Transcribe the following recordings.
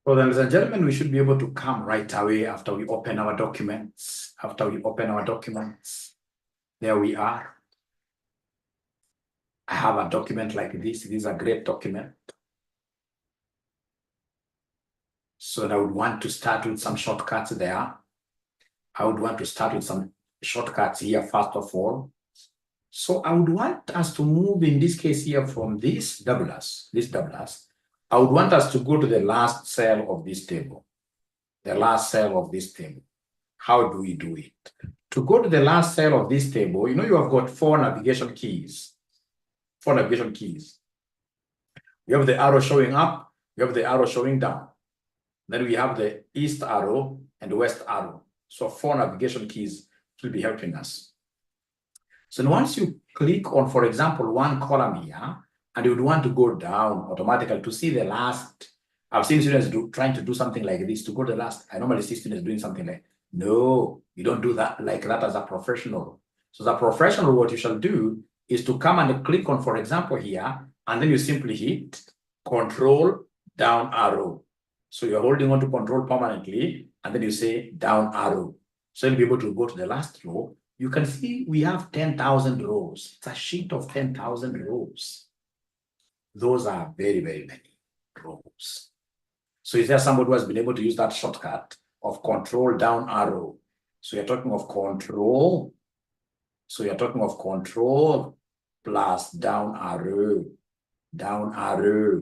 So then, ladies and gentlemen, we should be able to come right away after we open our documents. There we are. I have a document like this. This is a great document. So I would want to start with some shortcuts there. I would want to start with some shortcuts here, first of all. So I would want us to move, in this case here, from this 𝑊𝑠. I would want us to go to the last cell of this table. The last cell of this table. How do we do it? To go to the last cell of this table, you have got 4 navigation keys. 4 navigation keys. You have the arrow showing up, you have the arrow showing down. Then we have the east arrow and the west arrow. So 4 navigation keys will be helping us. So once you click on, for example, one column here, and you would want to go down automatically to see the last. I've seen students trying to do something like this, to go to the last. I normally see students doing something like, no, you don't do that like that as a professional. So as a professional, what you shall do is to come and click on, for example, here, and then you simply hit Control down arrow. So you're holding on to Control permanently, and then you say down arrow. So you'll be able to go to the last row. You can see we have 10,000 rows. It's a sheet of 10,000 rows. Those are very, very many rows. So is there somebody who has been able to use that shortcut of Control down arrow? So you're talking of Control. So you're talking of Control plus down arrow. Down arrow.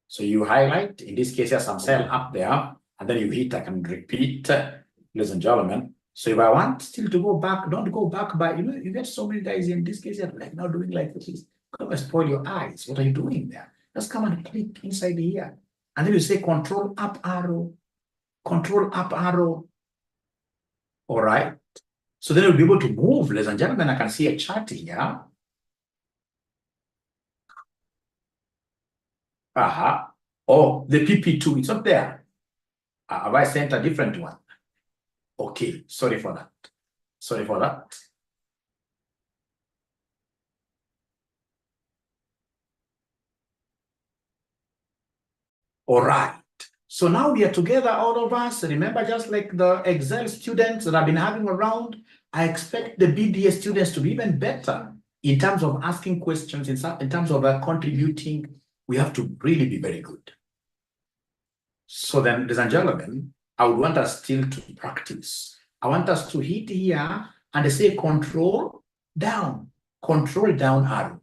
So you highlight, in this case, there's some cell up there, and then you hit, I can repeat, ladies and gentlemen. So if I want still to go back, don't go back by, you get so many guys in this case, you're like now doing like this. Come and spoil your eyes. What are you doing there? Just come and click inside here. And then you say Control up arrow. Control up arrow. All right. So then you'll be able to move, ladies and gentlemen. I can see a chart here. Oh, the PP2, it's not there. Have I sent a different one? Okay, sorry for that. Sorry for that. All right. So now we are together, all of us. Remember, just like the Excel students that I've been having around, I expect the BDA students to be even better in terms of asking questions, in terms of contributing. We have to really be very good. So then, ladies and gentlemen, I would want us still to practice. I want us to hit here and say Control down arrow.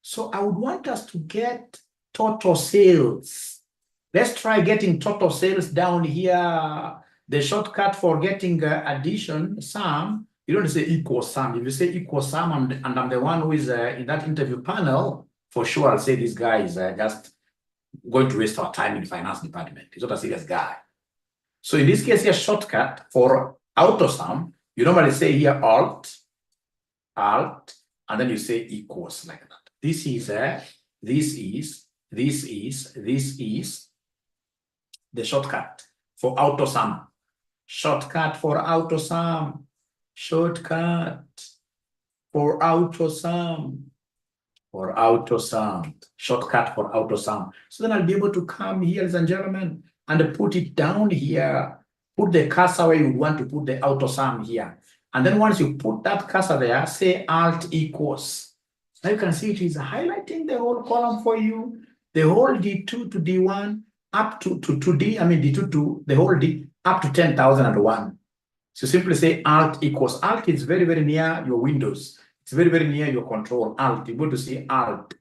So I would want us to get total sales. Let's try getting total sales down here. The shortcut for getting addition, sum, you don't say equal sum. If you say equal sum, and I'm the one who is in that interview panel, for sure I'll say this guy is just going to waste our time in the finance department. He's not a serious guy. So in this case here, shortcut for auto sum, you normally say here Alt, and then you say equals like that. This is the shortcut for auto sum. Shortcut for auto sum. Shortcut for auto sum. For auto sum. Shortcut for auto sum. So then I'll be able to come here, ladies and gentlemen, and put it down here. Put the cursor where you want to put the auto sum here. And then once you put that cursor there, say Alt equals. Now you can see it is highlighting the whole column for you. The whole D2 to D1 up to D, D2 to the whole D up to 10,001. So simply say Alt equals. Alt is very, very near your Windows. It's very, very near your control. Alt. You go to say Alt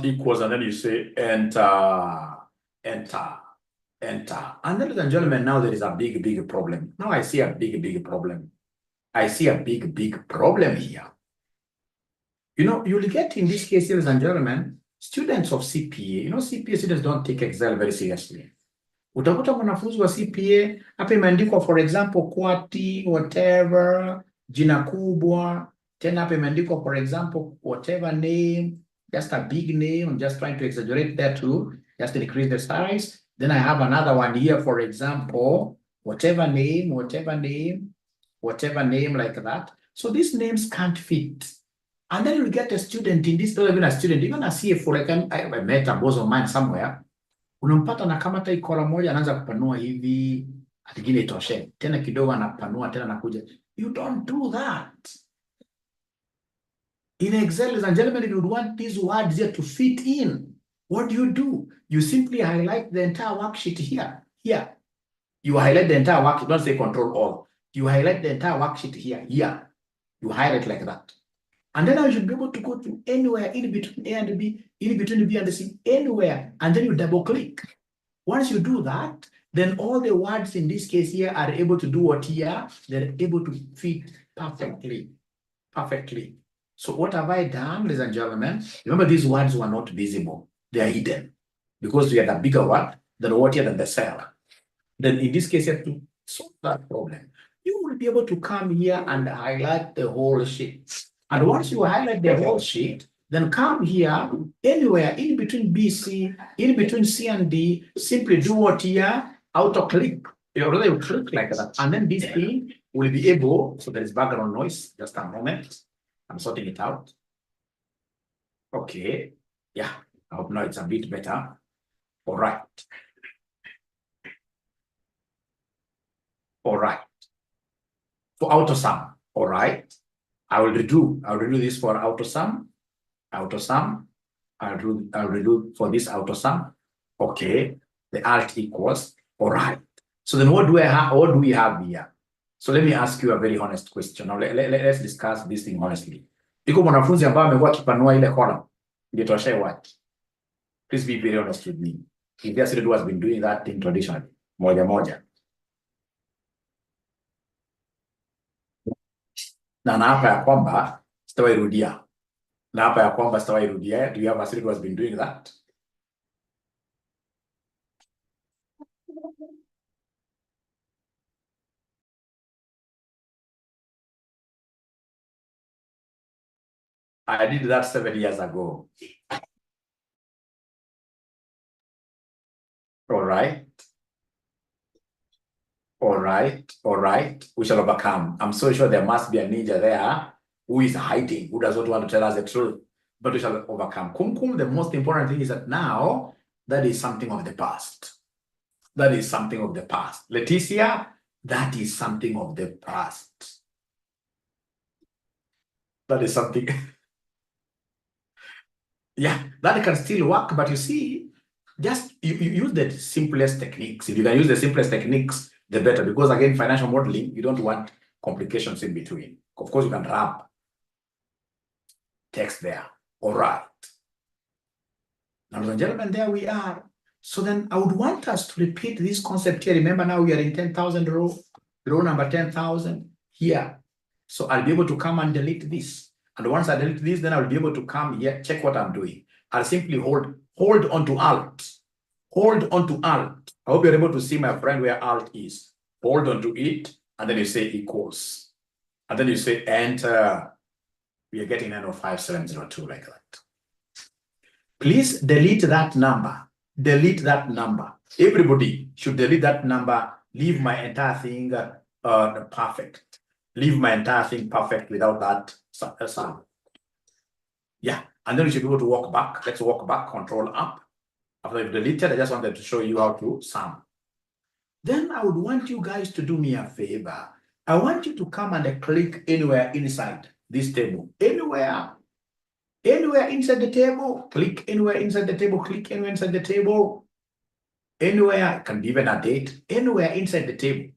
equals, and then you say Enter. And then, ladies and gentlemen, now there is a big, big problem. Now I see a big, big problem. I see a big, big problem here. You'll get in this case, ladies and gentlemen, students of CPA. CPA students don't take Excel very seriously. Utakuta mwanafunzi wa CPA, hapa imeandikwa for example, QWERTY, whatever, jina kubwa, tena hapa imeandikwa for example, whatever name, just a big name. I'm just trying to exaggerate that too, just to increase the size. Then I have another one here, for example, whatever name like that. So these names can't fit. And then you get a student in this, not even a student, even a CFO, like I met a boss of mine somewhere. Unampata na kama hata ikora moja anaanza kupanua hivi, atingine itoshe. Tena kidogo anapanua, tena anakuja. You don't do that. In Excel, ladies and gentlemen, if you want these words here to fit in, what do? You simply highlight the entire worksheet here. Here. You highlight the entire worksheet. Don't say control all. You highlight the entire worksheet here. Here. You highlight like that. And then I should be able to go to anywhere in between A and B, in between B and C, anywhere. And then you double click. Once you do that, then all the words in this case here are able to do what here? They're able to fit perfectly. Perfectly. So what have I done, ladies and gentlemen? Remember, these words were not visible. They are hidden. Because we have a bigger word than what here than the cell. Then in this case, you have to solve that problem. You will be able to come here and highlight the whole sheet. And once you highlight the whole sheet, then come here, anywhere in between BC, in between C and D, simply do what here? Auto click. You already click like that. And then this thing will be able, so there is background noise, just a moment. I'm sorting it out. Okay. Yeah, I hope now it's a bit better. All right. All right. For auto sum, all right. I'll redo this for auto sum. I'll redo for this auto sum. Okay. The alt equals, all right. So then what do I have? What do we have here? So let me ask you a very honest question. Now let's discuss this thing honestly. Iko mwanafunzi ambaye amekuwa akipanua ile column. Ingetosha what? Please be very honest with me. If the student has been doing that thing traditionally, moja. Na hapa ya kwamba sitawairudia. Na hapa ya kwamba sitawairudia. Do you have a student who has been doing that? I did that 7 years ago. All right. All right. We shall overcome. I'm so sure there must be a ninja there who is hiding, who does not want to tell us the truth, but we shall overcome. The most important thing is that now that is something of the past. That is something of the past. Leticia, that is something of the past. That is something. Yeah, that can still work, but you see, just you use the simplest techniques. If you can use the simplest techniques, the better, because again, financial modeling, you don't want complications in between. Of course, you can wrap text there. All right. Now, ladies and gentlemen, there we are. So then I would want us to repeat this concept here. Remember now we are in 10,000 row number 10,000 here. So I'll be able to come and delete this. And once I delete this, then I'll be able to come here, check what I'm doing. I'll simply hold onto Alt. Hold onto Alt. I hope you're able to see, my friend, where Alt is. Hold onto it, and then you say equals. And then you say enter. We are getting 905,702 like that. Please delete that number. Delete that number. Everybody should delete that number. Leave my entire thing perfect. Leave my entire thing perfect without that sum. Yeah, and then you should be able to walk back. Let's walk back, control up. After you've deleted, I just wanted to show you how to sum. Then I would want you guys to do me a favor. I want you to come and click anywhere inside this table. Anywhere inside the table. Click anywhere inside the table. Click anywhere inside the table. Anywhere, it can be even a date. Anywhere inside the table.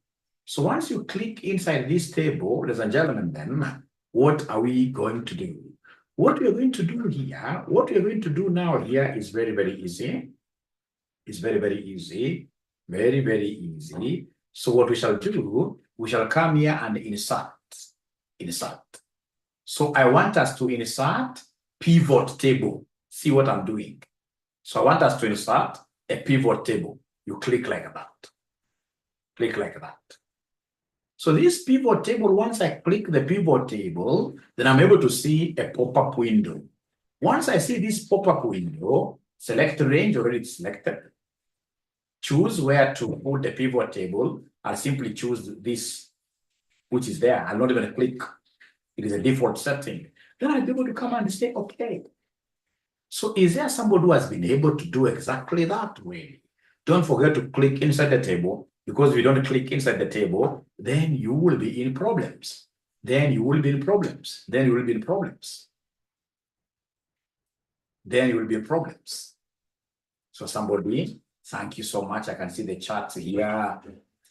So once you click inside this table, ladies and gentlemen, then what are we going to do? What we are going to do here, what we are going to do now here is very, very easy. It's very, very easy. Very, very easy. So what we shall do, we shall come here and insert. So I want us to insert pivot table. See what I'm doing. So I want us to insert a pivot table. You click like that. Click like that. So this pivot table, once I click the pivot table, then I'm able to see a pop-up window. Once I see this pop-up window, select range, already selected. Choose where to put the pivot table. I'll simply choose this, which is there. I'll not even click. It is a default setting. Then I'll be able to come and say, okay. So is there somebody who has been able to do exactly that way? Don't forget to click inside the table, because if you don't click inside the table, then you will be in problems. Then you will be in problems. Then you will be in problems. Then you will be in problems. So somebody, thank you so much. I can see the charts here.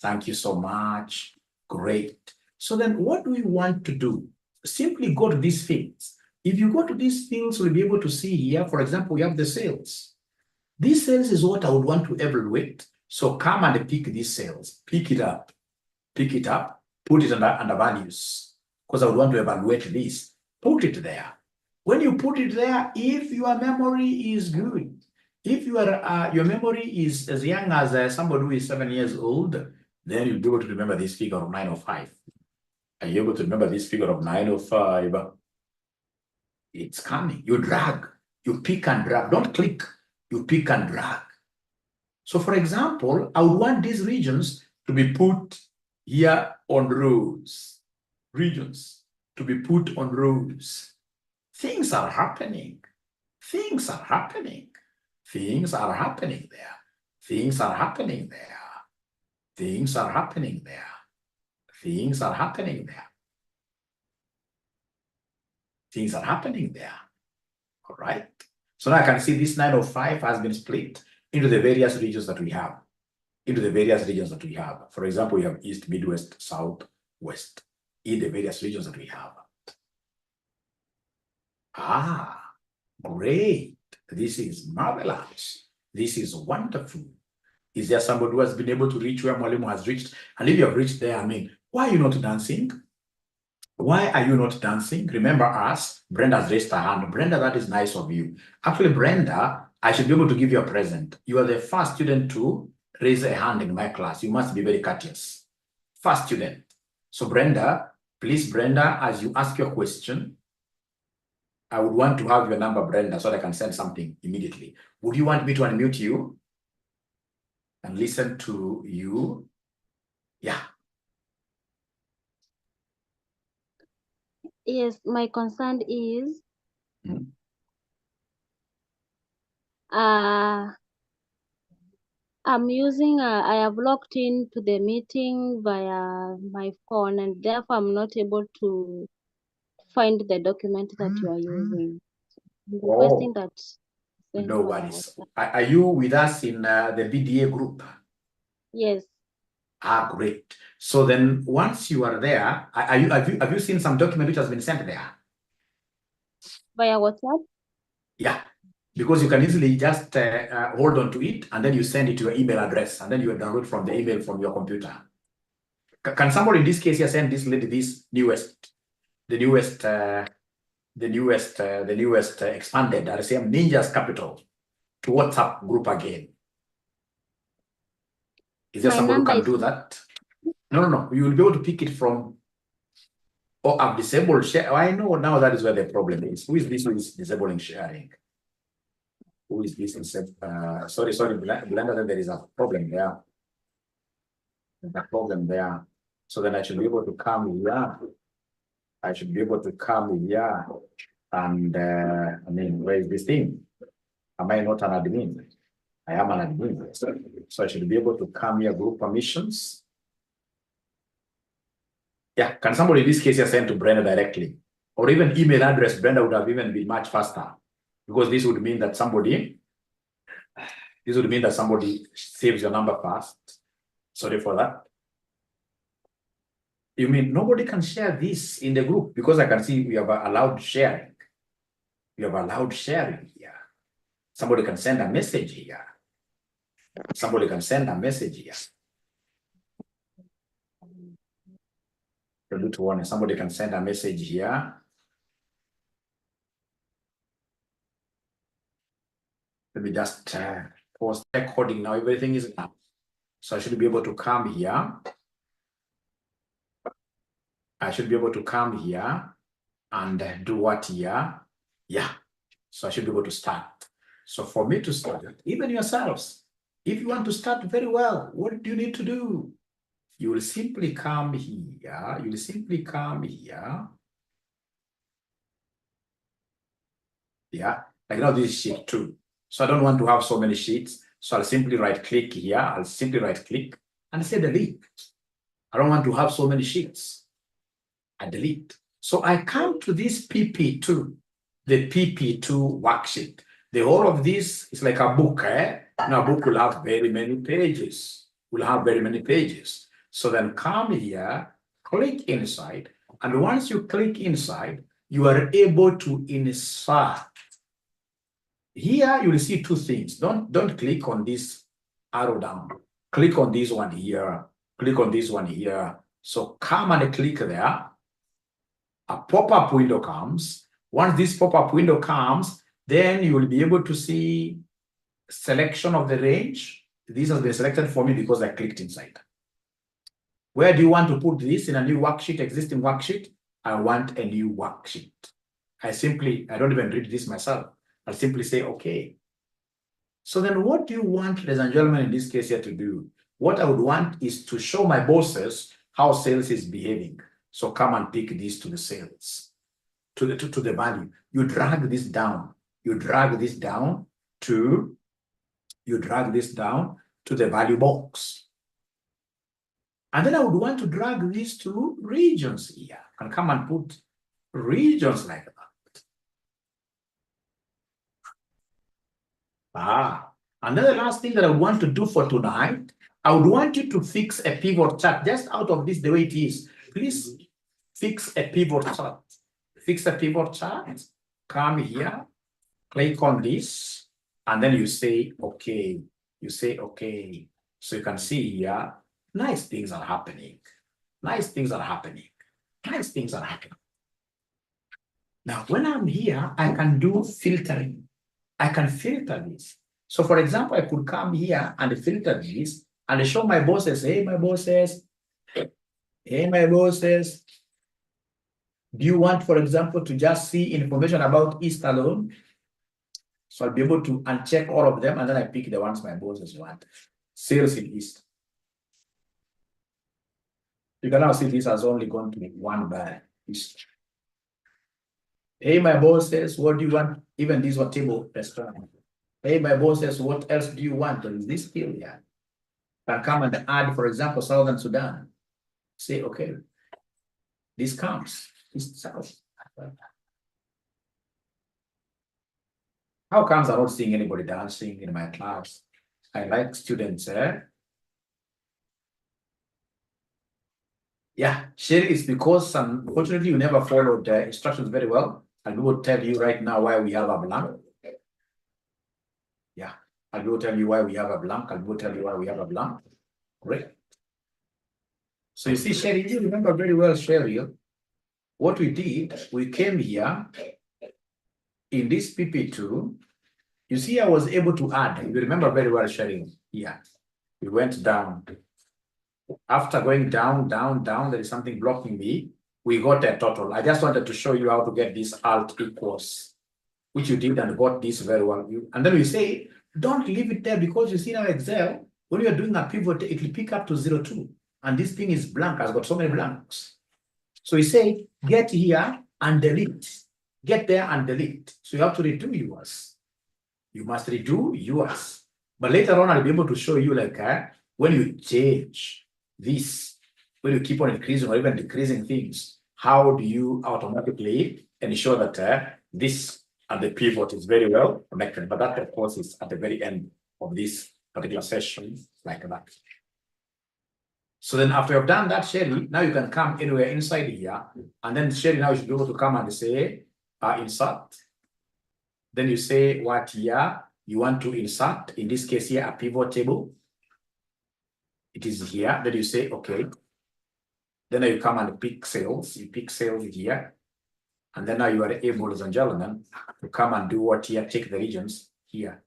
Thank you so much. Great. So then what do we want to do? Simply go to these fields. If you go to these fields, we'll be able to see here, for example, we have the cells. These cells is what I would want to evaluate. So come and pick these cells, pick it up, put it under values, because I would want to evaluate this. Put it there. When you put it there, if your memory is good, if your memory is as young as somebody who is 7 years old, then you'll be able to remember this figure of 905. Are you able to remember this figure of 905? It's coming. You drag, you pick and drag. Don't click, you pick and drag. So for example, I would want these regions to be put here on rows. Regions to be put on rows. Things are happening. Things are happening. Things are happening there. Things are happening there. Things are happening there. Things are happening there. Things are happening there. All right. So now I can see this 905 has been split into the various regions that we have. For example, we have East, Midwest, South, West, in the various regions that we have. Ah, great. This is marvelous. This is wonderful. Is there somebody who has been able to reach where Mwalimu has reached? And if you have reached there, I mean, why are you not dancing? Why are you not dancing? Remember us. Brenda has raised her hand. Brenda, that is nice of you. Actually, Brenda, I should be able to give you a present. You are the first student to raise a hand in my class. You must be very courteous. First student. So Brenda, please, Brenda, as you ask your question, I would want to have your number, Brenda, so that I can send something immediately. Would you want me to unmute you and listen to you? Yeah. Yes, my concern is I'm using I have logged into the meeting via my phone, and therefore I'm not able to find the document that you are using. I'm requesting that send No via worries. WhatsApp. Are you with us in the BDA group? Yes. Ah, great. So then once you are there, have you seen some document which has been sent there? Via WhatsApp? Yeah, because you can easily just hold on to it and then you send it to your email address and then you download from the email from your computer. Can somebody in this case here send this lady this the newest expanded RCM Ninjas Capital to WhatsApp group again? Is there somebody who can do that? No. You will be able to pick it from. Oh, I've disabled share. I know now that is where the problem is. Who is this who is disabling sharing? Who is this? Sorry, Blender, there is a problem there. There's a problem there. So then I should be able to come here. And I mean, where is this thing? Am I not an admin? I am an admin. So I should be able to come here, group permissions. Yeah, can somebody in this case here send to Brenda directly? Or even email address, Brenda would have even been much faster. Because this would mean that somebody saves your number fast. Sorry for that. You mean nobody can share this in the group? Because I can see we have allowed sharing. We have allowed sharing here. Somebody can send a message here. Somebody can send a message here. Somebody can send a message here. Let me just post recording now. Everything is now. So I should be able to come here. I should be able to come here and do what here? Yeah. So I should be able to start. So for me to start, even yourselves, if you want to start very well, what do you need to do? You will simply come here. You will simply come here. Yeah. Like now this is sheet 2. So I don't want to have so many sheets. So I'll simply right click here. I'll simply right click and say delete. I don't want to have so many sheets. I delete. So I come to this PP2, the PP2 worksheet. The whole of this is like a book. Now a book will have very many pages. Will have very many pages. So then come here, click inside. And once you click inside, you are able to insert. Here you will see two things. Don't click on this arrow down. Click on this one here. Click on this one here. So come and click there. A pop-up window comes. Once this pop-up window comes, then you will be able to see selection of the range. This has been selected for me because I clicked inside. Where do you want to put this? In a new worksheet, existing worksheet? I want a new worksheet. I don't even read this myself. I'll simply say, okay. So then what do you want, ladies and gentlemen, in this case here to do? What I would want is to show my bosses how sales is behaving. So come and pick this to the sales, to the value. You drag this down. You drag this down to the value box. And then I would want to drag this to regions here. And come and put regions like that. And then the last thing that I want to do for tonight, I would want you to fix a pivot chart just out of this the way it is. Please fix a pivot chart. Fix a pivot chart. Come here, click on this, and then you say okay. You say okay. So you can see here, nice things are happening. Nice things are happening. Nice things are happening. Now, when I'm here, I can do filtering. I can filter this. So for example, I could come here and filter this and show my bosses, hey, my bosses, do you want, for example, to just see information about East alone? So I'll be able to uncheck all of them, and then I pick the ones my bosses want. Sales in East. You can now see this has only gone to one by East. Hey, my bosses, what do you want? Even this one table restaurant. Hey, my bosses, what else do you want? There is this still here. Can come and add, for example, Southern Sudan. Say, okay, this comes. This South. How comes I'm not seeing anybody dancing in my class? I like students, Yeah, share is because unfortunately you never followed the instructions very well. I will tell you right now why we have a blank. Yeah, I will tell you why we have a blank. I will tell you why we have a blank. Great. So you see, Sherry, you remember very well, Sherry. What we did, we came here in this PP2. You see, I was able to add. You remember very well, Sherry. Yeah, we went down. After going down, there is something blocking me. We got a total. I just wanted to show you how to get this alt equals, which you did and got this very well. And then we say, don't leave it there because you see now Excel, when you're doing a pivot, it will pick up to 0.2. And this thing is blank, has got so many blanks. So we say, get here and delete. Get there and delete. So you have to redo yours. You must redo yours. But later on, I'll be able to show you like when you change this, when you keep on increasing or even decreasing things, how do you automatically ensure that this and the pivot is very well connected? But that, of course, is at the very end of this particular session, like that. So then after you've done that, Sherry, now you can come anywhere inside here. And then Sherry, now you should be able to come and say, insert. Then you say what here you want to insert. In this case here, a pivot table. It is here. Then you say, okay. Then you come and pick sales. You pick sales here. And then now you are able, ladies and gentlemen, to come and do what here, take the regions here,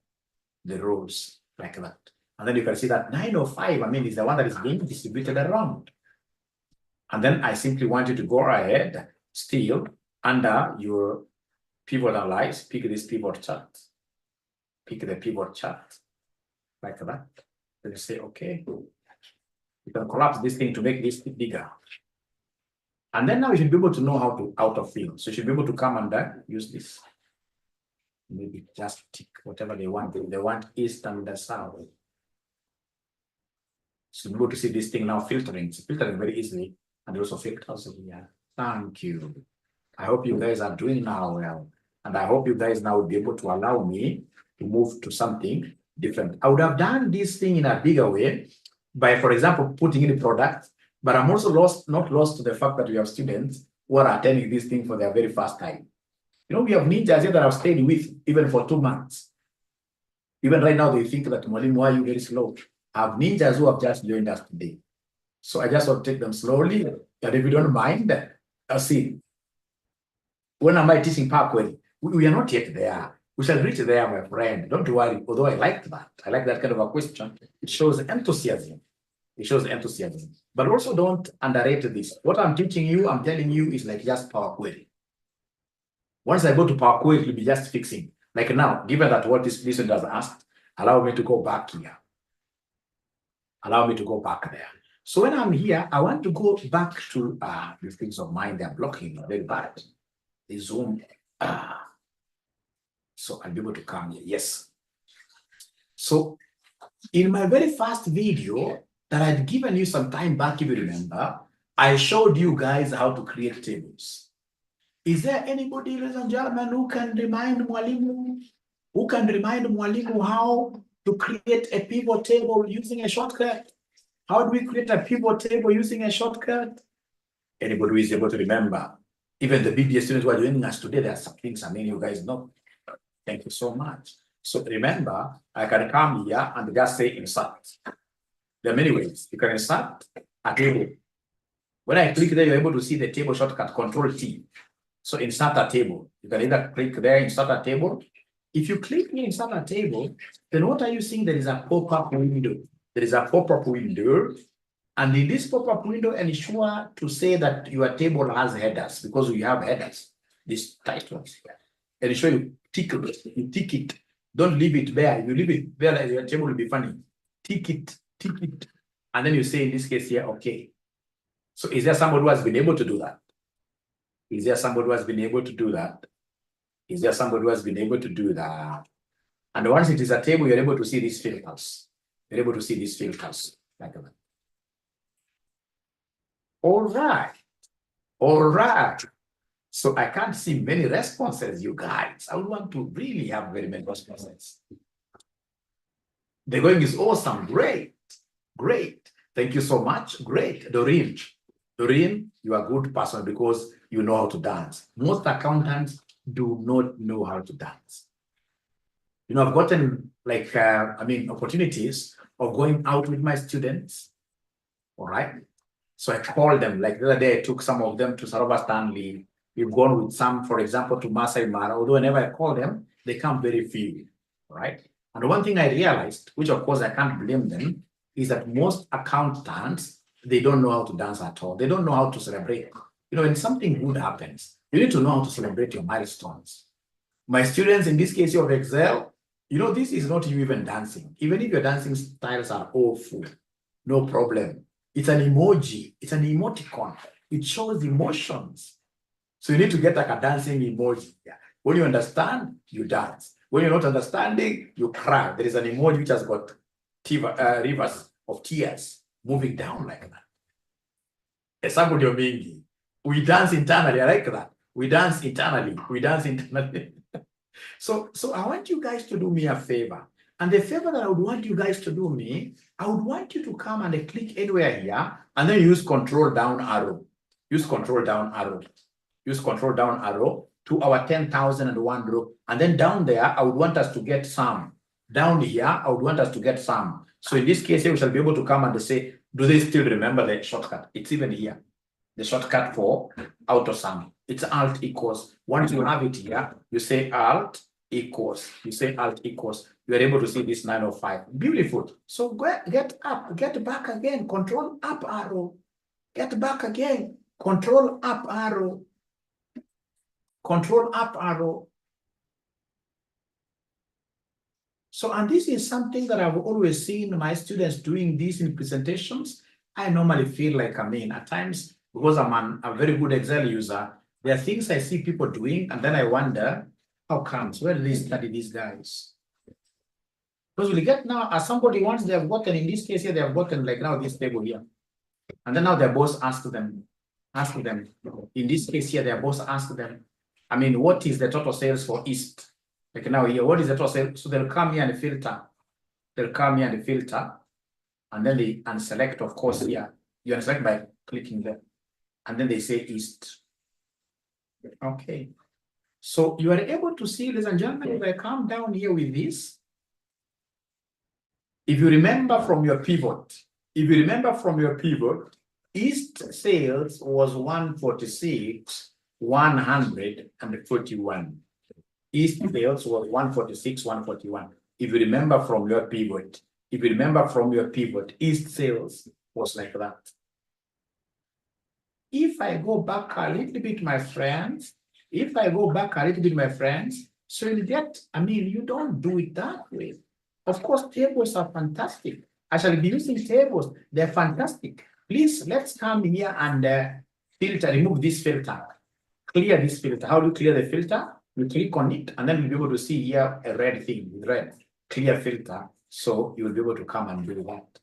the rows, like that. And then you can see that 905, is the one that is being distributed around. And then I simply want you to go ahead, still, under your pivot analyze, pick this pivot chart. Pick the pivot chart, like that. Then you say, okay. You can collapse this thing to make this bigger. And then now you should be able to know how to out of fill. So you should be able to come and use this. maybe just tick whatever they want. They want east and the south. So be able to see this thing now filtering. It's filtering very easily, and also filters here. Thank you. I hope you guys are doing now well, and I hope you guys now will be able to allow me to move to something different. I would have done this thing in a bigger way by, for example, putting in the product, but I'm also not lost to the fact that we have students who are attending this thing for their very first time. You know, we have ninjas here that I've stayed with even for 2 months. Even right now, they think that, Mwalimu, why are you very slow? I have ninjas who have just joined us today. So I just want to take them slowly. And if you don't mind, I'll see. When am I teaching 𝒑𝒑? We are not yet there. We shall reach there, my friend. Don't worry. Although I like that. I like that kind of a question. It shows enthusiasm. It shows enthusiasm. But also don't underrate this. What I'm teaching you, I'm telling you, is like just 𝒑𝒑. Once I go to 𝒑𝒑, it will be just fixing. Like now, given that what this student has asked, allow me to go back here. Allow me to go back there. So when I'm here, I want to go back to these things of mine. They're blocking very bad. The Zoom. So I'll be able to come here. Yes. So in my very first video that I'd given you some time back, if you remember, I showed you guys how to create tables. Is there anybody, ladies and gentlemen, who can remind Mwalimu how to create a pivot table using a shortcut? How do we create a pivot table using a shortcut? Anybody who is able to remember? Even the BBA students who are joining us today, there are some things I mean you guys know. Thank you so much. So remember, I can come here and just say insert. There are many ways. You can insert a table. When I click there, you're able to see the table shortcut, Control-T. So insert a table. You can either click there, insert a table. If you click here, insert a table, then what are you seeing? There is a pop-up window. There is a pop-up window. And in this pop-up window, ensure to say that your table has headers, because we have headers, these titles here. Ensure you tick it. Don't leave it there. If you leave it there, your table will be funny. Tick it. And then you say, in this case here, okay. So is there somebody who has been able to do that? Is there somebody who has been able to do that? Is there somebody who has been able to do that? And once it is a table, you're able to see these filters. You're able to see these filters like that. All right. So I can't see many responses, you guys. I would want to really have very many responses. The going is awesome. Great. Thank you so much. Great. Doreen, you are a good person because you know how to dance. Most accountants do not know how to dance. You know, I've gotten like, opportunities of going out with my students. All right. So I called them, like the other day, I took some of them to Sarova Stanley. We've gone with some, for example, to Masai Mara, although whenever I call them, they come very few, right? And one thing I realized, which of course I can't blame them, is that most accountants, they don't know how to dance at all. They don't know how to celebrate. You know, when something good happens, you need to know how to celebrate your milestones. My students, in this case of Excel, you know, this is not you even dancing. Even if your dancing styles are awful, no problem. It's an emoji. It's an emoticon. It shows emotions. So you need to get like a dancing emoji. Yeah. When you understand, you dance. When you're not understanding, you cry. There is an emoji which has got rivers of tears moving down like that. We dance internally. I like that. We dance internally. So I want you guys to do me a favor. And the favor that I would want you guys to do me, I would want you to come and click anywhere here and then use control down arrow. Use control down arrow to our 10,001 row. And then down there, I would want us to get some. Down here, I would want us to get some. So in this case, we shall be able to come and say, do they still remember the shortcut? It's even here. The shortcut for auto sum. It's alt equals. Once you have it here, you say alt equals. You are able to see this 905. Beautiful. So get up, get back again, control up arrow. Get back again, control up arrow. So, and this is something that I've always seen my students doing this in presentations. I normally feel like, at times, because I'm a very good Excel user, there are things I see people doing, and then I wonder, How comes? Where do they study these guys? Because we get now, as somebody once they have gotten, in this case here, they have gotten like now this table here. And then now their boss asked them, in this case here, their boss asked them, I mean, what is the total sales for East? Like now here, what is the total sales? So they'll come here and filter. They'll come here and filter. And then they unselect, of course, here. You unselect by clicking there. And then they say East. Okay. So you are able to see, ladies and gentlemen, if I come down here with this, if you remember from your pivot, East sales was 146, 141. East sales was 146, 141. If you remember from your pivot, East sales was like that. If I go back a little bit, my friends, so you get, I mean, you don't do it that way. Of course, tables are fantastic. I shall be using tables. They're fantastic. Please, let's come here and filter, remove this filter. Clear this filter. How do you clear the filter? You click on it, and then you'll be able to see here a red thing with red. Clear filter. So you'll be able to come and do that.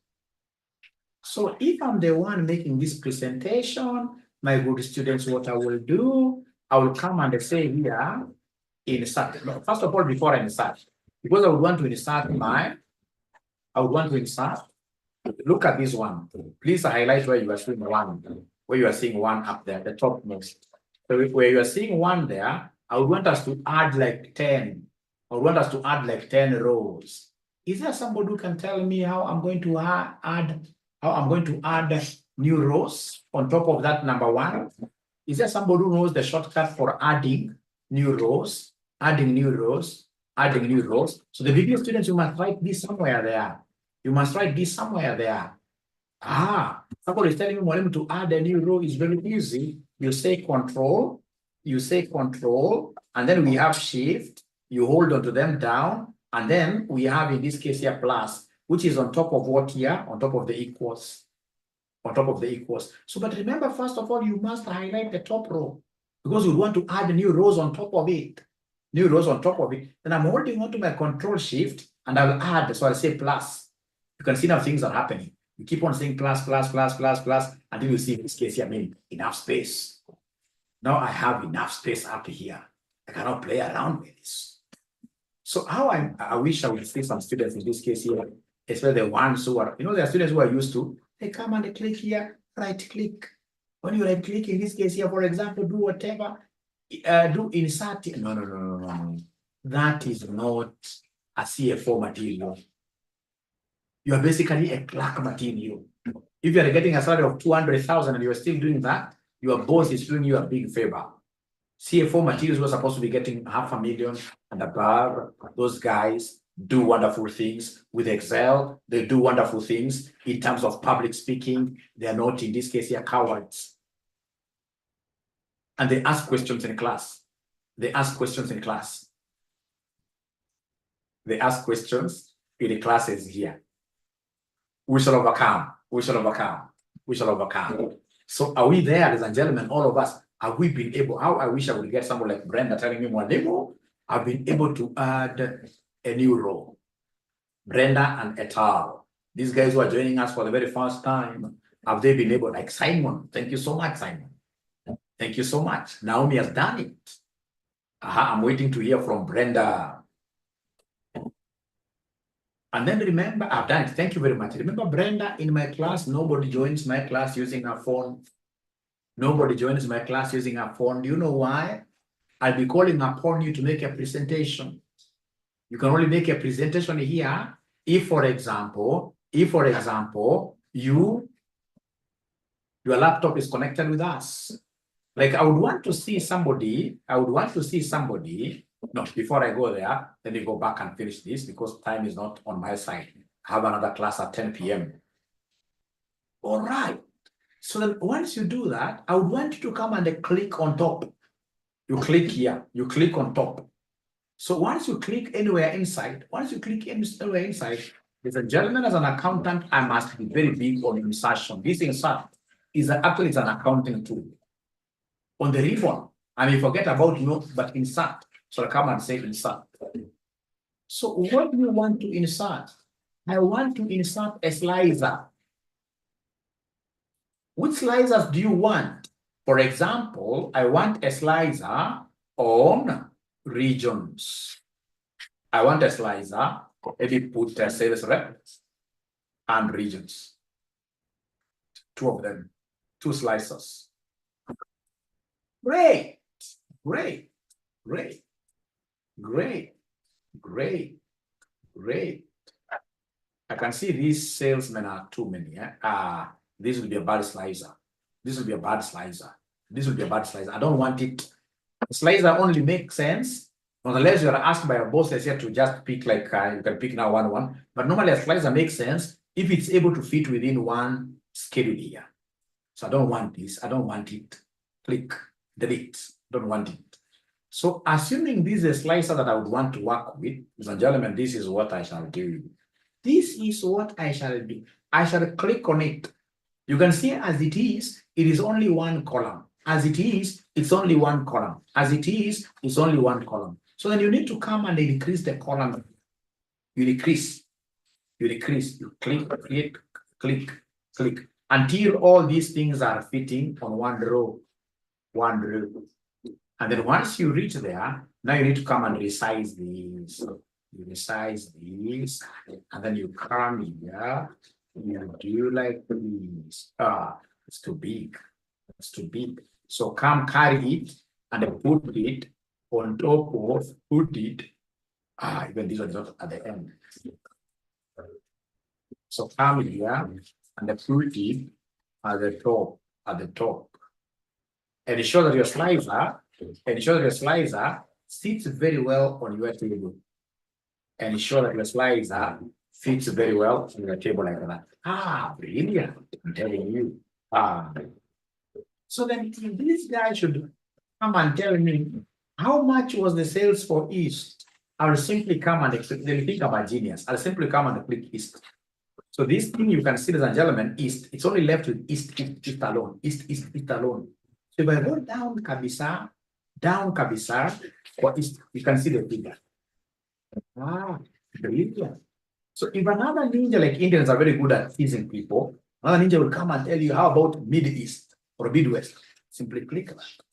So if I'm the one making this presentation, my good students, what I will do, I will come and say here, insert. First of all, before I insert, because I would want to insert look at this one. Please highlight where you are seeing one, up there, the topmost. So where you are seeing one there, I would want us to add like 10. I would want us to add like 10 rows. Is there somebody who can tell me how I'm going to add new rows on top of that number one? Is there somebody who knows the shortcut for adding new rows? So the beginning students, you must write this somewhere there. Somebody is telling me to add a new row is very easy. You say control, and then we have shift. You hold on to them down, and then we have in this case here plus, which is on top of what here? On top of the equals. So, but remember, first of all, you must highlight the top row because you want to add new rows on top of it. Then I'm holding on to my control shift and I'll add. So I'll say plus. You can see now things are happening. You keep on saying plus until you see in this case here, I mean, enough space. Now I have enough space up here. I cannot play around with this. So how I wish I would see some students in this case here, especially the ones who are, there are students who are used to, they come and they click here, right click. When you right click in this case here, for example, do whatever, do insert. No. That is not a CFO material. You are basically a clerk material. If you are getting a salary of 200,000 and you are still doing that, your boss is doing you a big favor. CFO materials were supposed to be getting 500,000 and above. Those guys do wonderful things with Excel. They do wonderful things in terms of public speaking. They are not, in this case here, cowards. And they ask questions in class. The classes here. We shall overcome. So are we there, ladies and gentlemen, all of us? Have we been able, how I wish I would get someone like Brenda telling me more demo, I've been able to add a new row. Brenda and et al. These guys who are joining us for the very first time, have they been able, like Simon? Thank you so much, Simon. Thank you so much. Naomi has done it. I'm waiting to hear from Brenda. And then remember, I've done it. Thank you very much. Remember, Brenda, in my class, nobody joins my class using a phone. Nobody joins my class using a phone. Do you know why? I'll be calling upon you to make a presentation. You can only make a presentation here if, for example, your laptop is connected with us. Like I would want to see somebody, no, before I go there, let me go back and finish this because time is not on my side. I have another class at 10 p.m. All right. So then once you do that, I would want you to come and click on top. You click here, you click on top. So once you click anywhere inside, ladies and gentlemen, as an accountant, I must be very big on insertion. This insert is actually an accounting tool. On the ribbon, I may forget about note, but insert. So I come and say insert. So what do you want to insert? I want to insert a slicer. Which slicers do you want? For example, I want a slicer on regions. I want a slicer, maybe put sales reps and regions. Two of them, two slicers. Great, great, great, great, great, great. I can see these salesmen are too many. This will be a bad slicer. This will be a bad slicer. This will be a bad slicer. I don't want it. A slicer only makes sense unless you are asked by your boss here to just pick like you can pick now one. But normally a slicer makes sense if it's able to fit within one schedule here. So I don't want this. I don't want it. Click, delete. Don't want it. So assuming this is a slicer that I would want to work with, ladies and gentlemen, this is what I shall do. This is what I shall do. I shall click on it. You can see as it is only one column. As it is, it's only one column. As it is, it's only one column. So then you need to come and increase the column. You decrease, you click, click, until all these things are fitting on one row. And then once you reach there, now you need to come and resize these. You resize these, and then you come here, you do like this. It's too big. It's too big. So come carry it and put it on top of, put it. Even this one is not at the end. So come here and put it at the top. And ensure that your slicer, sits very well on your table. And ensure that your slicer fits very well on your table like that. Brilliant. I'm telling you. So then this guy should come and tell me how much was the sales for East. I'll simply come and they think I'm a genius. I'll simply come and click East. So this thing you can see, ladies and gentlemen, East. It's only left with East alone. East alone. So if I go down Kabisa, for East, you can see the figure. Brilliant. So if another ninja, like Indians are very good at teasing people, another ninja will come and tell you, how about Mid-East or Midwest? Simply click that.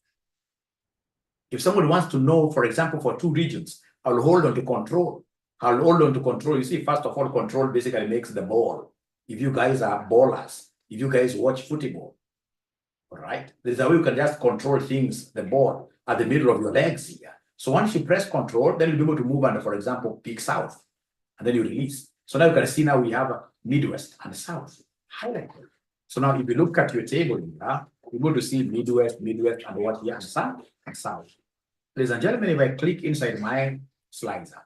If someone wants to know, for example, for two regions, I'll hold on to control. You see, first of all, control basically makes the ball. If you guys are ballers, if you guys watch football, all right, there's a way you can just control things, the ball, at the middle of your legs here. So once you press control, then you'll be able to move and, for example, pick south, and then you release. So now you can see now we have a Midwest and South highlighted. So now if you look at your table here, you're going to see Midwest, and what here, and South. Ladies and gentlemen, if I click inside my slicer,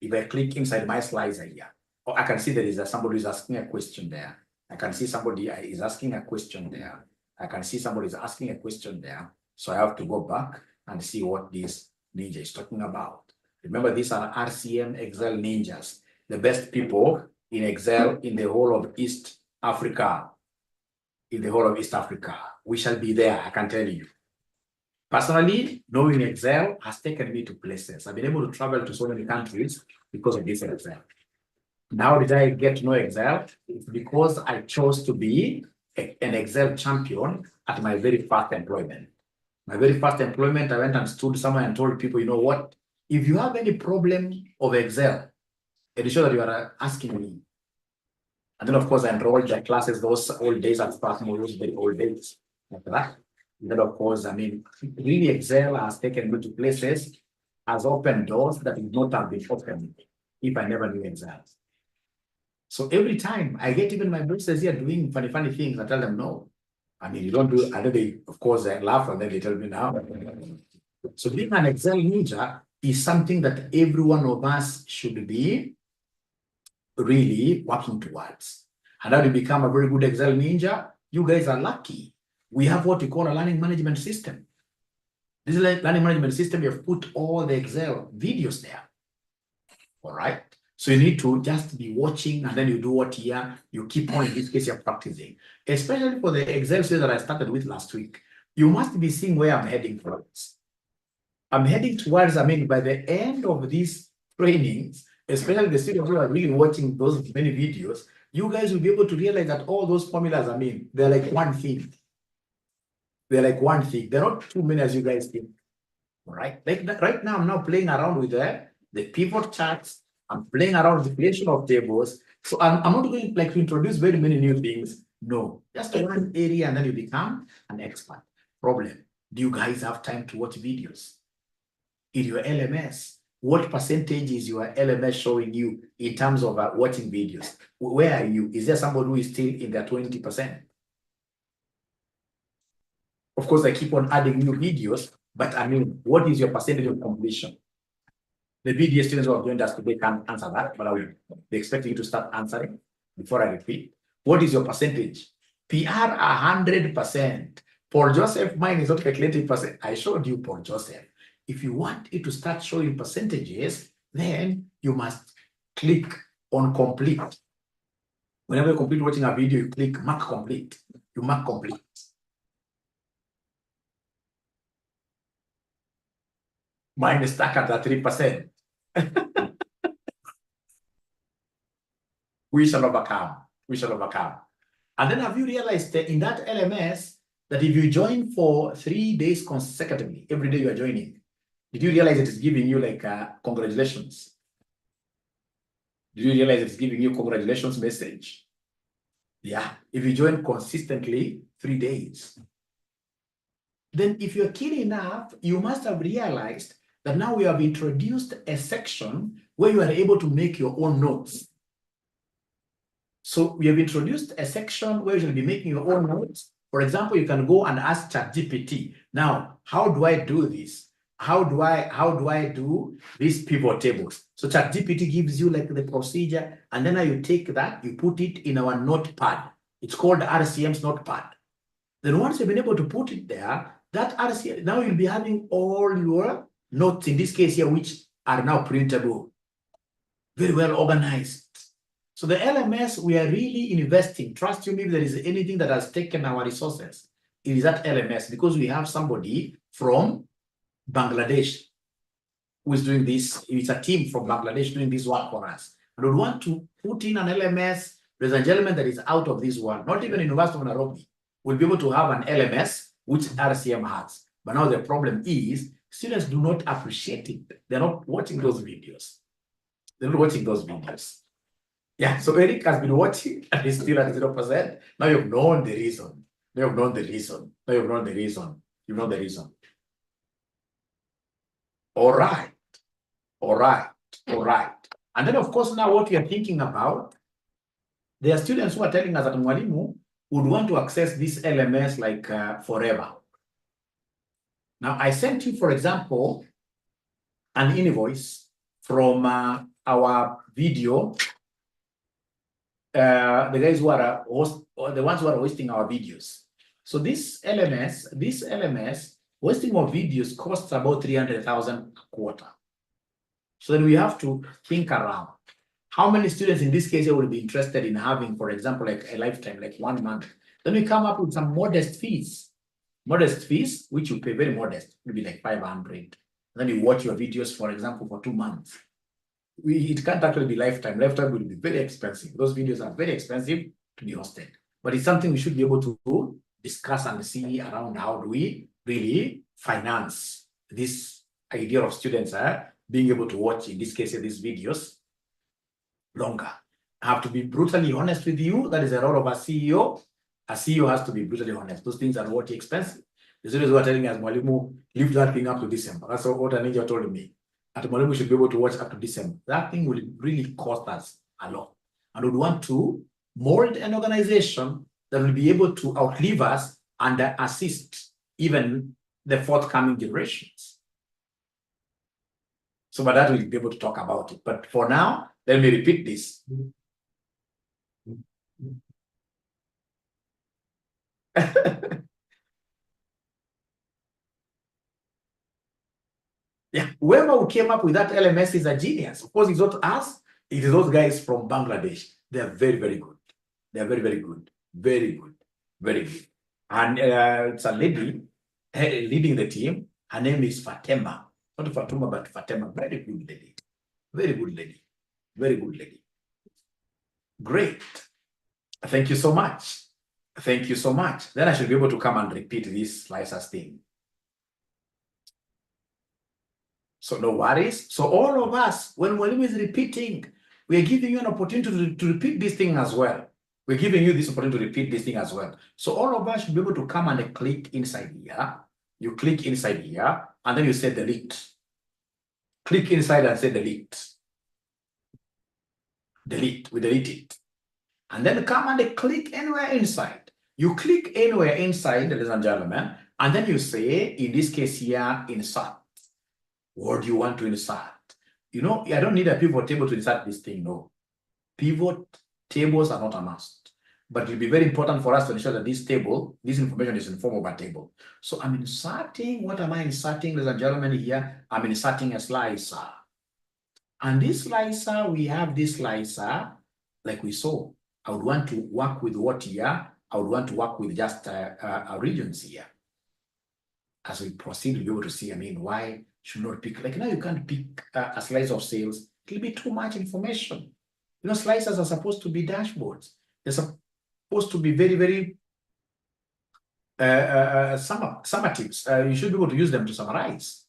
here, I can see there is somebody who's asking a question there. I can see somebody is asking a question there. I can see somebody is asking a question there. So I have to go back and see what this ninja is talking about. Remember, these are RCM Excel ninjas, the best people in Excel in the whole of East Africa. We shall be there, I can tell you. Personally, knowing Excel has taken me to places. I've been able to travel to so many countries because of this Excel. Now did I get to know Excel? It's because I chose to be an Excel champion at my very first employment. My very first employment, I went and stood somewhere and told people, you know what? If you have any problem of Excel, ensure that you are asking me. And then, of course, I enrolled the classes, those old days at Sparkmore, those very old days. Like that. And then, of course, I mean, really Excel has taken me to places, has opened doors that would not have been opened if I never knew Excel. So every time I get even my bosses here doing funny things, I tell them no. I mean, you don't do it. And then they, of course, they laugh and then they tell me now. So being an Excel ninja is something that every one of us should be really working towards. And how to become a very good Excel ninja? You guys are lucky. We have what we call a learning management system. This is a learning management system. You have put all the Excel videos there. All right. So you need to just be watching, and then you do what here, you keep on, in this case, you're practicing. Especially for the Excel series that I started with last week. You must be seeing where I'm heading for this. I'm heading towards, by the end of these trainings, especially the students who are really watching those many videos, you guys will be able to realize that all those formulas, they're like one thing. They're like one thing. They're not too many as you guys think. All right. Like right now, I'm now playing around with the pivot charts. I'm playing around with the creation of tables. So I'm not going to introduce very many new things. No, just one area and then you become an expert. Problem. Do you guys have time to watch videos? In your LMS, what percentage is your LMS showing you in terms of watching videos? Where are you? Is there somebody who is still in their 20%? Of course, I keep on adding new videos, but what is your percentage of completion? The BDS students who have joined us today can't answer that, but I will be expecting you to start answering before I repeat. What is your percentage? PR 100%. Paul Joseph, mine is not calculating percent. I showed you Paul Joseph. If you want it to start showing percentages, then you must click on complete. Whenever you complete watching a video, you click mark complete. You mark complete. Mine is stuck at that 3%. We shall overcome. We shall overcome. And then have you realized that in that LMS, that if you join for 3 days consecutively, every day you are joining, did you realize it is giving you congratulations? Did you realize it's giving you congratulations message? Yeah, if you join consistently 3 days. Then if you're keen enough, you must have realized that now we have introduced a section where you are able to make your own notes. So we have introduced a section where you'll be making your own notes. For example, you can go and ask ChatGPT. Now, how do I do this? How do I do these pivot tables? So ChatGPT gives you the procedure, and then you take that, you put it in our notepad. It's called RCM's notepad. Then once you've been able to put it there, that RCM, now you'll be having all your notes, in this case here, which are now printable, very well organized. So the LMS, we are really investing. Trust you me, if there is anything that has taken our resources, it is that LMS, because we have somebody from Bangladesh who is doing this. It's a team from Bangladesh doing this work for us. And we want to put in an LMS, ladies and gentlemen, that is out of this world. Not even University of Nairobi will be able to have an LMS which RCM has. But now the problem is students do not appreciate it. They're not watching those videos. They're not watching those videos. Yeah, so Eric has been watching and he's still at 0%. Now you've known the reason. Now you've known the reason. Now you've known the reason. You know the reason. All right. All right. All right. And then, of course, now what we are thinking about, there are students who are telling us that Mwalimu would want to access this LMS forever. Now, I sent you, for example, an invoice from our video. The guys who are the ones who are hosting our videos. So this LMS hosting of videos costs about 300,000 a quarter. So then we have to think around how many students in this case will be interested in having, for example, a lifetime, 1 month. Then we come up with some modest fees. Modest fees, which you pay very modest, will be 500. Then you watch your videos, for example, for 2 months. It can't actually be lifetime. Lifetime will be very expensive. Those videos are very expensive to be hosted. But it's something we should be able to discuss and see around how do we really finance this idea of students being able to watch, in this case, these videos longer. I have to be brutally honest with you. That is the role of a CEO. A CEO has to be brutally honest. Those things are what expensive. The students who are telling us, Mwalimu, leave that thing up to December. That's what an angel told me. At Mwalimu should be able to watch up to December. That thing will really cost us a lot. And we want to mold an organization that will be able to outlive us and assist even the forthcoming generations. So by that, we'll be able to talk about it. But for now, let me repeat this. Yeah, whoever came up with that LMS is a genius. Of course, it's not us. It is those guys from Bangladesh. They are very, very good. They are very, very good. Very good. Very good. And it's a lady leading the team. Her name is Fatima. Not Fatuma, but Fatima. Very good lady. Very good lady. Very good lady. Great. Thank you so much. Thank you so much. Then I should be able to come and repeat this slicers thing. So no worries. So all of us, when Mwalimu is repeating, we are giving you an opportunity to repeat this thing as well. We're giving you this opportunity to repeat this thing as well. So all of us should be able to come and click inside here. You click inside here, and then you say delete. Click inside and say delete. Delete. We delete it. And then come and click anywhere inside. You click anywhere inside, ladies and gentlemen, and then you say, in this case here, insert. What do you want to insert? You know, I don't need a pivot table to insert this thing, no. Pivot tables are not a must. But it will be very important for us to ensure that this table, this information is in form of a table. So I'm inserting, what am I inserting, ladies and gentlemen, here? I'm inserting a slicer. And this slicer, we have this slicer, like we saw. I would want to work with what here? I would want to work with just regions here. As we proceed, we'll be able to see, I mean, why should not pick, like now you can't pick a slice of sales. It'll be too much information. You know, slices are supposed to be dashboards. They're supposed to be very, very summatives. You should be able to use them to summarize.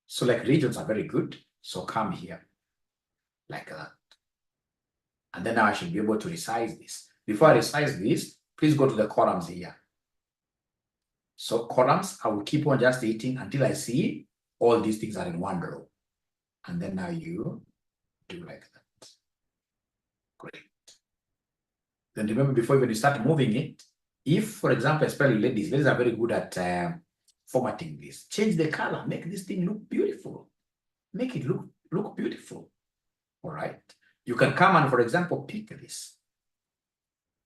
So like regions are very good. So come here, like that. And then now I should be able to resize this. Before I resize this, please go to the columns here. So columns, I will keep on just eating until I see all these things are in one row. And then now you do like that. Great. Then remember, before even you start moving it, if, for example, especially ladies are very good at formatting this. Change the color, make this thing look beautiful. Make it look beautiful. All right. You can come and, for example, pick this.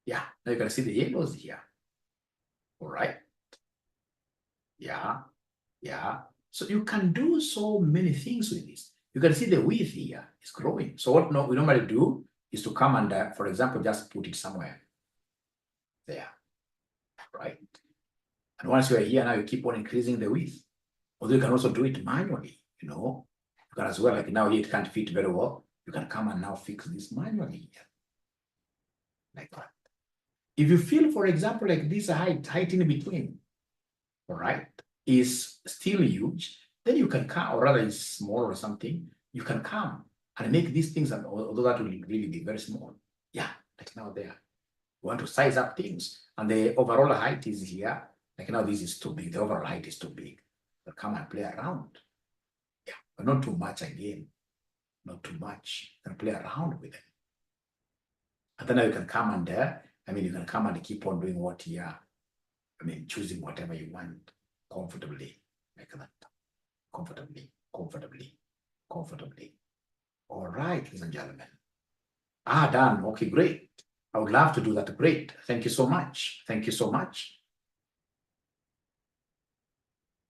Yeah, now you can see the yellows here. All right. Yeah, yeah. So you can do so many things with this. You can see the width here is growing. So what we normally do is to come and, for example, just put it somewhere there, right? And once you are here, now you keep on increasing the width. Although you can also do it manually, you know. You can as well, like now here it can't fit very well. You can come and now fix this manually here, like that. If you feel, for example, like this height in between, all right, is still huge, then you can come, or rather is small or something, you can come and make these things, although that will really be very small. Yeah, like now there. You want to size up things, and the overall height is here. Like now this is too big, the overall height is too big. But come and play around. Yeah, but not too much again. Not too much. You can play around with it. And then now you can come and you can come and keep on doing what here. Choosing whatever you want comfortably, like that. Comfortably, comfortably, comfortably. All right, ladies and gentlemen. Done. Okay, great. I would love to do that. Great. Thank you so much. Thank you so much.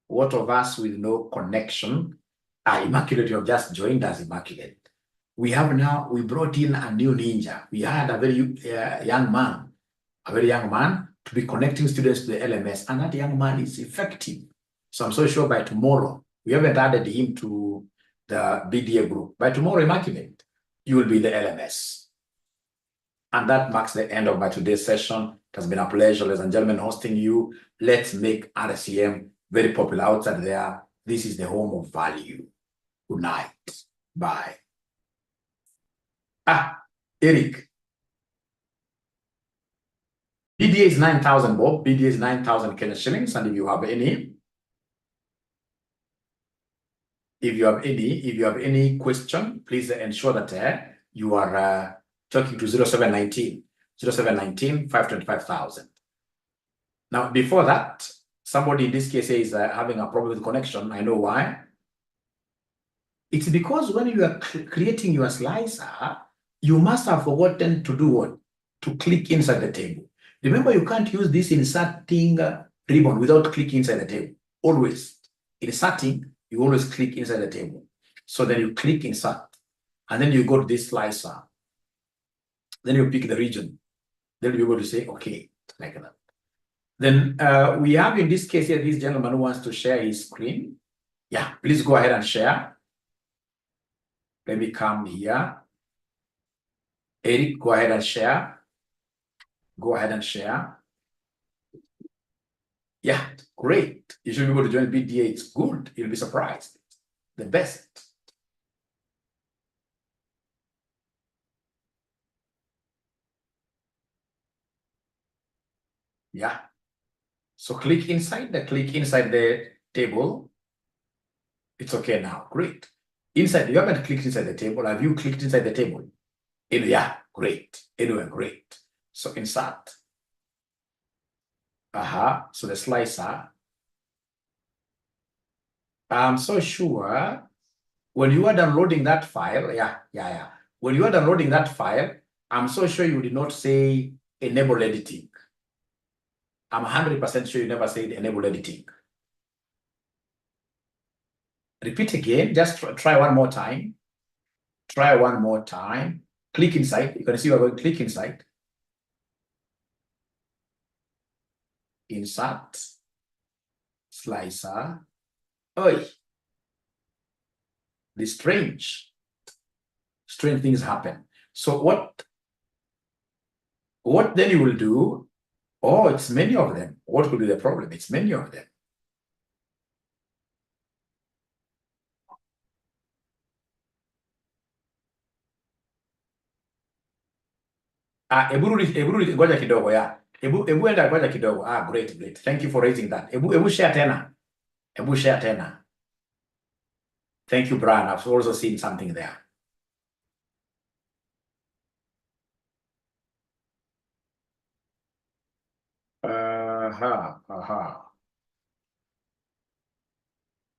What of us with no connection? Immaculate, you have just joined us, Immaculate. We brought in a new ninja. We had a very young man, to be connecting students to the LMS, and that young man is effective. So I'm so sure by tomorrow, we haven't added him to the BDA group. By tomorrow, Immaculate, you will be the LMS. And that marks the end of my today's session. It has been a pleasure, ladies and gentlemen, hosting you. Let's make RCM very popular outside there. This is the home of value. Good night. Bye. Eric. BDA is 9,000, Bob. BDA is 9,000 Kenya shillings. And if you have any question, please ensure that you are talking to 0719 525,000. Now, before that, somebody in this case is having a problem with connection. I know why. It's because when you are creating your slicer, you must have forgotten to do what? To click inside the table. Remember, you can't use this inserting ribbon without clicking inside the table. Always. Inserting, you always click inside the table. So then you click insert. And then you go to this slicer. Then you pick the region. Then you'll be able to say, okay, like that. Then we have in this case here, this gentleman who wants to share his screen. Yeah, please go ahead and share. Let me come here. Eric, go ahead and share. Go ahead and share. Yeah, great. You should be able to join BDA. It's good. You'll be surprised. The best. Yeah. So click inside the table. It's okay now. Great. Inside, you haven't clicked inside the table. Have you clicked inside the table? Yeah, great. Anyway, great. So insert. So the slicer. I'm so sure when you are downloading that file, when you are downloading that file, I'm so sure you did not say enable editing. I'm 100% sure you never said enable editing. Repeat again, just try one more time. Try one more time. Click inside. You can see we're going to click inside. Insert. Slicer. Oi. The strange things happen. So what then you will do? Oh, it's many of them. What could be the problem? It's many of them. Ngoja kidogo ya. Ebu enda ngoja kidogo. Great. Thank you for raising that. Ebu share tena. Ebu share tena. Thank you, Brian. I've also seen something there.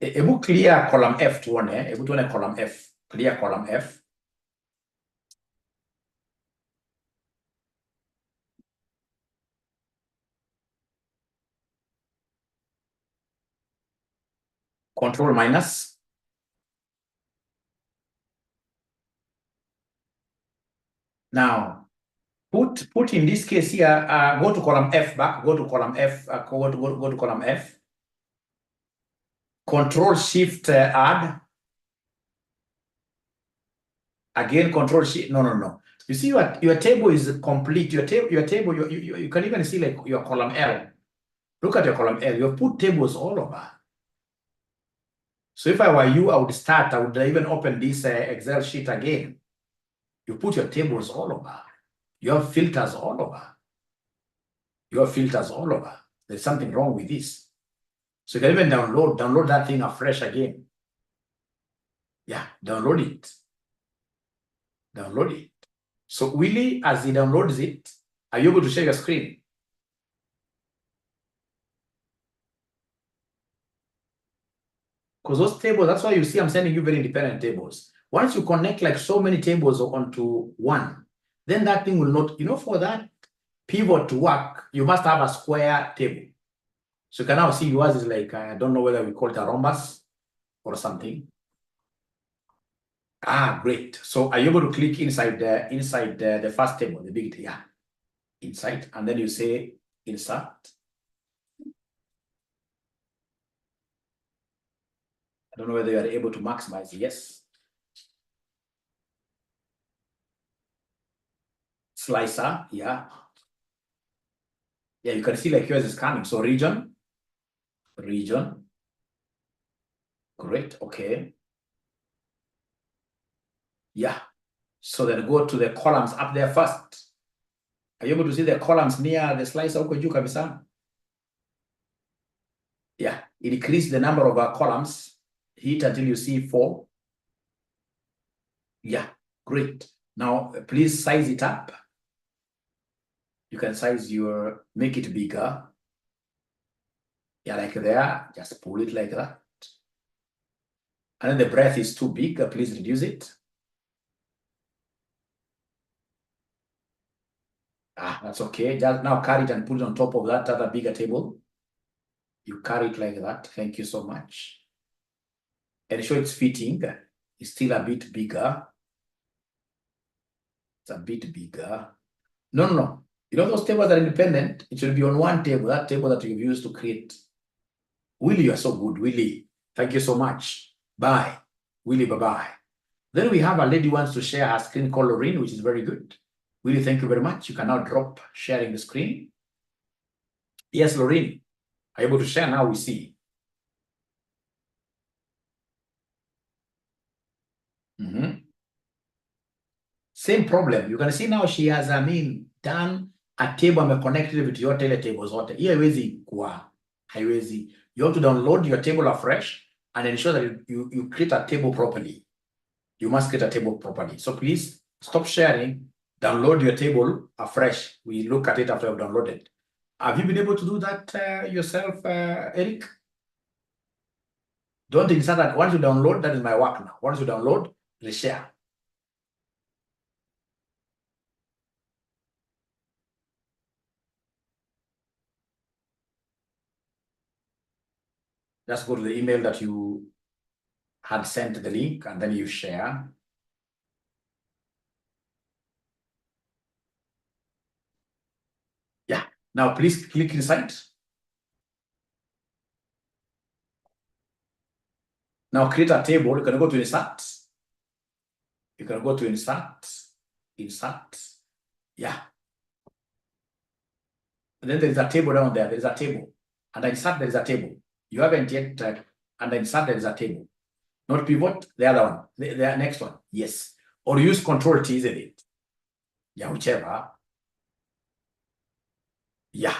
Ebu clear column F tuone. Ebu tuone column F. Clear column F. Control minus. Now, put in this case here, go to column F back, go to column F, go to column F. Control Shift add. Again, Control Shift. No. You see your table is complete. Your table, you can even see like your column L. Look at your column L. You've put tables all over. So if I were you, I would even open this Excel sheet again. You put your tables all over. You have filters all over. There's something wrong with this. So you can even download that thing afresh again. Yeah, download it. So Willie, as he downloads it, are you able to share your screen? Because those tables, that's why you see I'm sending you very independent tables. Once you connect like so many tables onto one, then that thing will not, for that pivot to work, you must have a square table. So you can now see yours is like, I don't know whether we call it a rhombus or something. Great. So are you able to click inside the first table, the big, inside, and then you say insert. I don't know whether you are able to maximize. Yes. Slicer, yeah, you can see like yours is coming. So region. Great, okay. Yeah. So then go to the columns up there first. Are you able to see the columns near the slicer? Yeah, increase the number of columns. Hit until you see 4. Yeah, great. Now, please size it up. You can make it bigger. Yeah, like there. Just pull it like that. And then the breadth is too big. Please reduce it. That's okay. Just now carry it and put it on top of that other bigger table. You carry it like that. Thank you so much. And show it's fitting. It's still a bit bigger. It's a bit bigger. No. Those tables are independent. It should be on one table, that table that you've used to create. Willie, you are so good, Willie. Thank you so much. Bye. Willie, bye-bye. Then we have a lady who wants to share her screen called Lorraine, which is very good. Willie, thank you very much. You can now drop sharing the screen. Yes, Lorraine, are you able to share now? We see. Same problem. You can see now she has, done a table connected with your teletables. You have to download your table afresh and ensure that you create a table properly. You must create a table properly. So please stop sharing, download your table afresh. We look at it after you've downloaded. Have you been able to do that yourself, Eric? Don't insert that. Once you download, that is my work now. Once you download, reshare. Just go to the email that you had sent the link and then you share. Yeah. Now please click inside. Now create a table. You can go to insert. You can go to insert. Insert. Yeah. And then there is a table down there. There is a table. And insert, there is a table. You haven't yet, and insert, there is a table. Not pivot, the other one. The next one. Yes. Or use Control T, isn't it? Yeah, whichever. Yeah.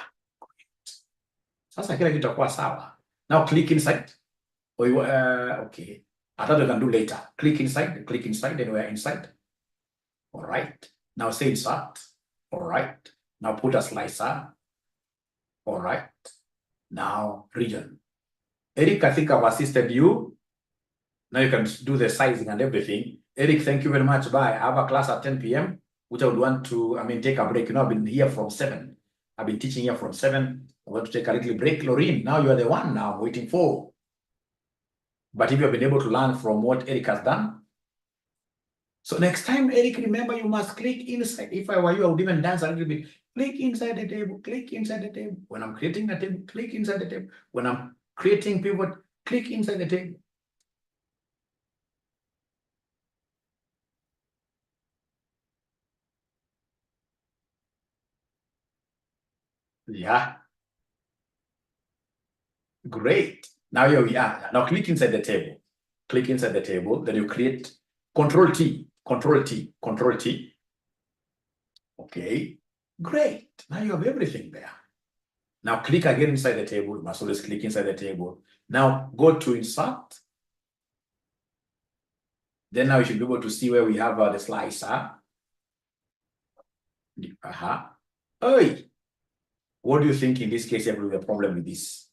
Sasa kila kitu itakuwa sawa. Now click inside. Or you, okay. I thought you can do later. Click inside, then we're inside. All right. Now say insert. All right. Now put a slicer. All right. Now region. Eric, I think I've assisted you. Now you can do the sizing and everything. Eric, thank you very much. Bye. I have a class at 10 p.m., which I would want to, take a break. You know, I've been here from 7. I've been teaching here from 7. I want to take a little break. Lorraine, now you are the one now I'm waiting for. But if you have been able to learn from what Eric has done. So next time, Eric, remember you must click inside. If I were you, I would even dance a little bit. Click inside the table, click inside the table. When I'm creating a table, click inside the table. When I'm creating pivot, click inside the table. Yeah. Great. Now here we are. Now click inside the table. Click inside the table. Then you create Control T, Control T, Control T. Okay. Great. Now you have everything there. Now click again inside the table. You must always click inside the table. Now go to insert. Then now you should be able to see where we have the slicer. Hey. What do you think in this case you have a problem with this?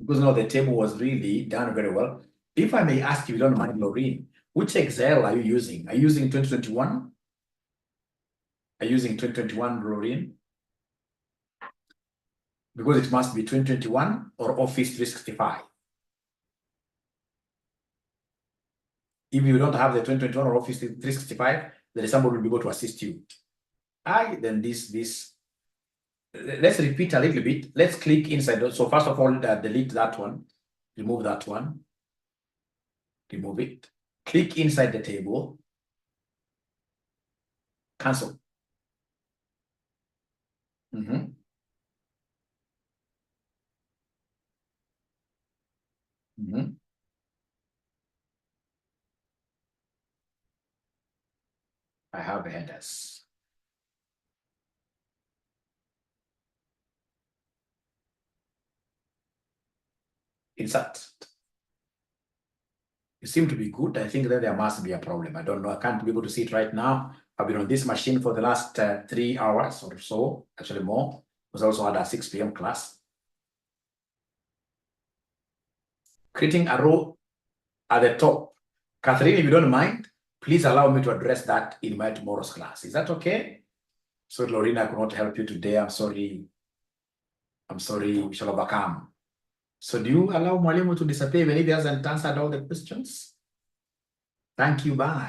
Because now the table was really done very well. If I may ask you, if you don't mind, Lorraine, which Excel are you using? Are you using 2021? Are you using 2021, Lorraine? Because it must be 2021 or Office 365. If you don't have the 2021 or Office 365, there is somebody who will be able to assist you. Then this. Let's repeat a little bit. Let's click inside. So first of all, delete that one. Remove that one. Remove it. Click inside the table. Cancel. I have the headers. Insert. You seem to be good. I think that there must be a problem. I don't know. I can't be able to see it right now. I've been on this machine for the last 3 hours or so, actually more. Was also had a 6 p.m. class. Creating a row at the top. Catherine, if you don't mind, please allow me to address that in my tomorrow's class. Is that okay? So, Lorena, I could not help you today. I'm sorry. We shall overcome. So do you allow Mwalimu to disappear even if he hasn't answered all the questions? Thank you. Bye.